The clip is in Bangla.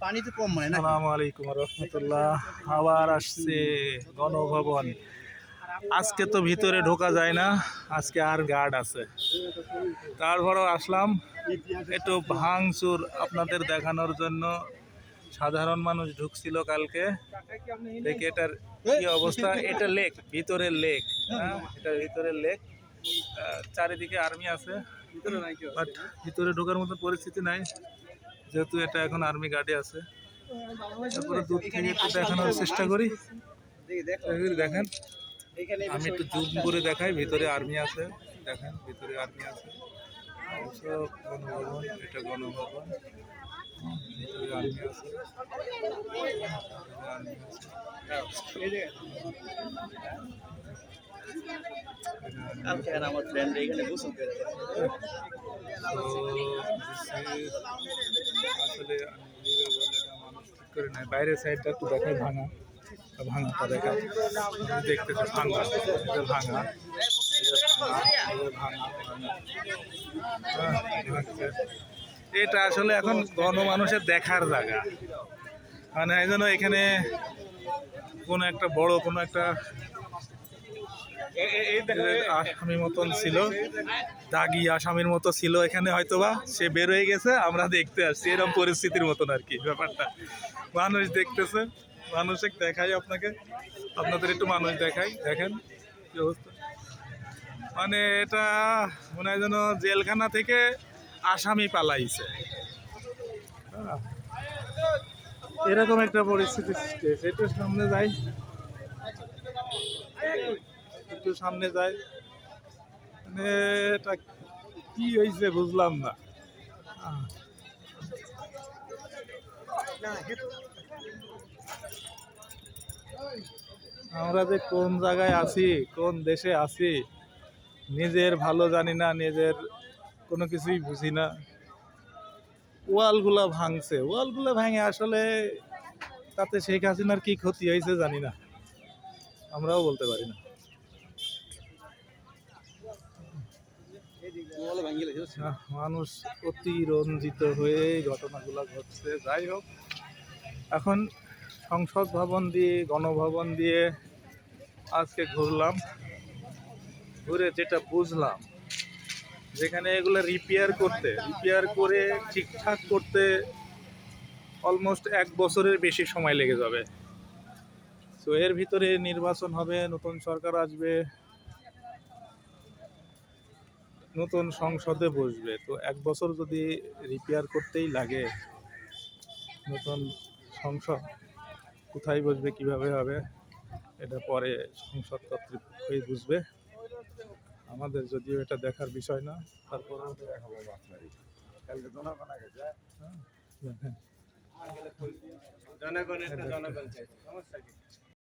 পানি তো কম হয় না। আসসালামু আলাইকুম রহমতুল্লাহ। আবার আসছে গণভবন। আজকে তো ভিতরে ঢোকা যায় না, আজকে আর গার্ড আছে। তারপরও আসলাম একটু ভাঙচুর আপনাদের দেখানোর জন্য। সাধারণ মানুষ ঢুকছিল কালকে দেখে এটার কি অবস্থা। এটা লেক, ভিতরের লেক, হ্যাঁ এটা ভিতরের লেক। চারিদিকে আর্মি আছে, বাট ভিতরে ঢোকার মতো পরিস্থিতি নাই, যেহেতু এটা এখন আর্মি গার্ডে আছে। তারপরে দূর থেকে একটু দেখানোর চেষ্টা করি। দেখেন, আমি একটু জুম করে দেখাই, ভিতরে আর্মি আছে। দেখেন ভিতরে আর্মি আছে, অবশ্য গণভবন, এটা গণভবন। ভিতরে আর্মি আছে, আর্মি আছে। আমার ফ্রেন্ড এখানে গোসল করে। আসলে মানুষ ঠিক করে নেয়। বাইরের সাইডটা একটু দেখায় ভাঙা, ভাঙাটা দেখায়, দেখতেছে ভাঙা, এটা ভাঙা, এটা আসলে এখন গণমানুষের দেখার জায়গা। মানে এই জন্য এখানে কোনো একটা বড় কোনো একটা আসামির মতন ছিল, দাগি আসামির মতো ছিল এখানে, হয়তোবা সে বের হয়ে গেছে, আমরা দেখতে আসছি এরকম পরিস্থিতির মতন আর কি ব্যাপারটা। মানুষ দেখতেছে, মানুষকে দেখাই আপনাদের একটু মানুষ দেখাই। দেখেন কি অবস্থা, মানে এটা মনে হয় যেন জেলখানা থেকে আসামি পালাইছে, এরকম একটা পরিস্থিতি। একটু সামনে যাই, একটু সামনে যাই, মানে এটা কি হয়েছে বুঝলাম না। আমরা যে কোন জায়গায় আছি, কোন দেশে আছি, নিজের ভালো জানি না, নিজের কোনো কিছুই বুঝি না। ওয়ালগুলা ভাঙছে, ওয়ালগুলা ভাঙে আসলে তাতে শেখ হাসিনার কি ক্ষতি হয়েছে জানি না, আমরাও বলতে পারি না। মানুষ অতিরঞ্জিত হয়ে ঘটনাগুলো ঘটছে। যাই হোক, এখন সংসদ ভবন দিয়ে, গণভবন দিয়ে আজকে ঘুরলাম, ঘুরে যেটা বুঝলাম, যেখানে এগুলো রিপেয়ার করে ঠিকঠাক করতে অলমোস্ট 1 বছরের বেশি সময় লেগে যাবে। তো এর ভিতরে নির্বাচন হবে, নতুন সরকার আসবে, নতুন সংসদে বসবে। তো 1 বছর যদি রিপেয়ার করতেই লাগে, নতুন সংসদ কোথায় বসবে, কিভাবে হবে, এটা পরে সংসদ কর্তৃপক্ষই বুঝবে। আমাদের যদিও এটা দেখার বিষয় না, তারপরেও জনগণের সমস্যা কি?